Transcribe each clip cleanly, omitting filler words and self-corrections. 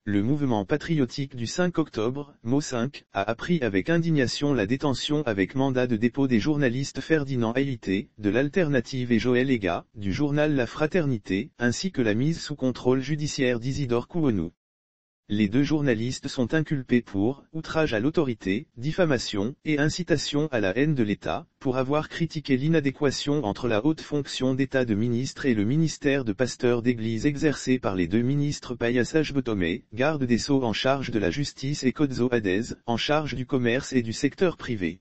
Le mouvement patriotique du 5 octobre, MO5, a appris avec indignation la détention avec mandat de dépôt des journalistes Ferdinand Haïté, de l'Alternative et Joël Ega, du journal La Fraternité, ainsi que la mise sous contrôle judiciaire d'Isidore Kouonou. Les deux journalistes sont inculpés pour outrage à l'autorité, diffamation et incitation à la haine de l'État, pour avoir critiqué l'inadéquation entre la haute fonction d'État de ministre et le ministère de pasteur d'église exercé par les deux ministres Payassage Botomé, garde des Sceaux en charge de la justice, et Kodzo Adez, en charge du commerce et du secteur privé.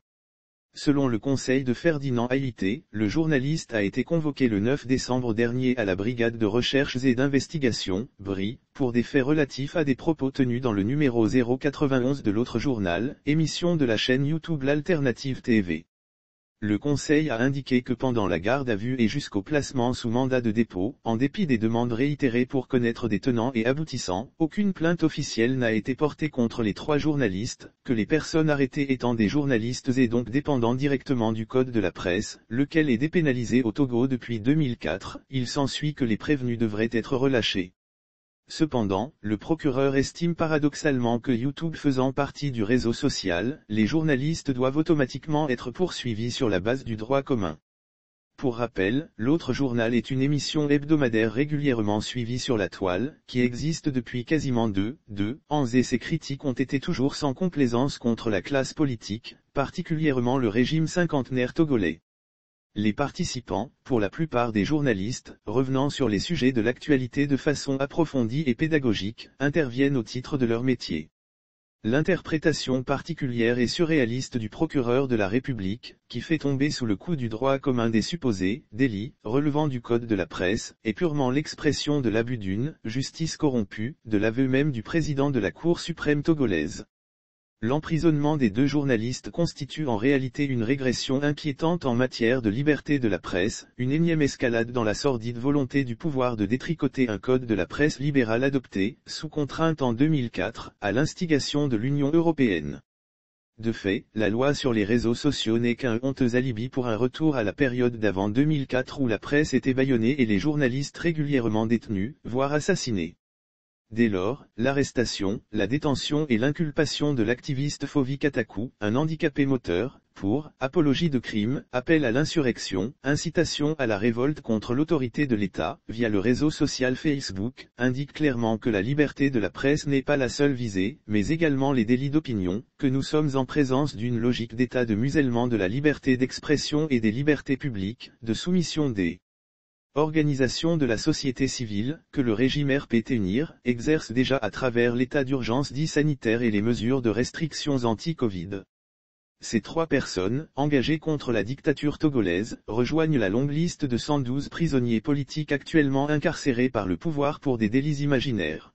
Selon le conseil de Ferdinand Haïté, le journaliste a été convoqué le 9 décembre dernier à la Brigade de recherches et d'investigation, BRI, pour des faits relatifs à des propos tenus dans le numéro 091 de l'autre journal, émission de la chaîne YouTube L'Alternative TV. Le conseil a indiqué que pendant la garde à vue et jusqu'au placement sous mandat de dépôt, en dépit des demandes réitérées pour connaître des tenants et aboutissants, aucune plainte officielle n'a été portée contre les trois journalistes, que les personnes arrêtées étant des journalistes et donc dépendant directement du Code de la presse, lequel est dépénalisé au Togo depuis 2004, il s'ensuit que les prévenus devraient être relâchés. Cependant, le procureur estime paradoxalement que YouTube faisant partie du réseau social, les journalistes doivent automatiquement être poursuivis sur la base du droit commun. Pour rappel, l'autre journal est une émission hebdomadaire régulièrement suivie sur la toile, qui existe depuis quasiment 2 ans et ses critiques ont été toujours sans complaisance contre la classe politique, particulièrement le régime cinquantenaire togolais. Les participants, pour la plupart des journalistes, revenant sur les sujets de l'actualité de façon approfondie et pédagogique, interviennent au titre de leur métier. L'interprétation particulière et surréaliste du procureur de la République, qui fait tomber sous le coup du droit commun des supposés délits relevant du code de la presse, est purement l'expression de l'abus d'une justice corrompue, de l'aveu même du président de la Cour suprême togolaise. L'emprisonnement des deux journalistes constitue en réalité une régression inquiétante en matière de liberté de la presse, une énième escalade dans la sordide volonté du pouvoir de détricoter un code de la presse libéral adopté, sous contrainte en 2004, à l'instigation de l'Union européenne. De fait, la loi sur les réseaux sociaux n'est qu'un honteux alibi pour un retour à la période d'avant 2004 où la presse était bâillonnée et les journalistes régulièrement détenus, voire assassinés. Dès lors, l'arrestation, la détention et l'inculpation de l'activiste Fovi Katakou, un handicapé moteur, pour apologie de crime, appel à l'insurrection, incitation à la révolte contre l'autorité de l'État, via le réseau social Facebook, indique clairement que la liberté de la presse n'est pas la seule visée, mais également les délits d'opinion, que nous sommes en présence d'une logique d'état de musellement de la liberté d'expression et des libertés publiques, de soumission des organisation de la société civile, que le régime RP-TENIR exerce déjà à travers l'état d'urgence dit sanitaire et les mesures de restrictions anti-Covid. Ces trois personnes, engagées contre la dictature togolaise, rejoignent la longue liste de 112 prisonniers politiques actuellement incarcérés par le pouvoir pour des délits imaginaires.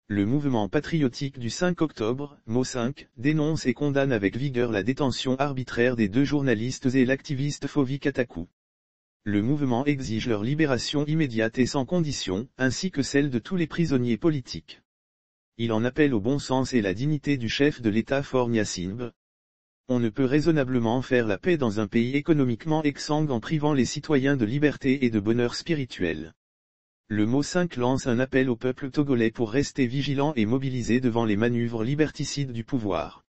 Le mouvement patriotique du 5 octobre, MO5, dénonce et condamne avec vigueur la détention arbitraire des deux journalistes et l'activiste Fovi Katakou. Le mouvement exige leur libération immédiate et sans condition, ainsi que celle de tous les prisonniers politiques. Il en appelle au bon sens et la dignité du chef de l'État Faure Gnassingbé. On ne peut raisonnablement faire la paix dans un pays économiquement exsangue en privant les citoyens de liberté et de bonheur spirituel. Le MO5 lance un appel au peuple togolais pour rester vigilant et mobilisé devant les manœuvres liberticides du pouvoir.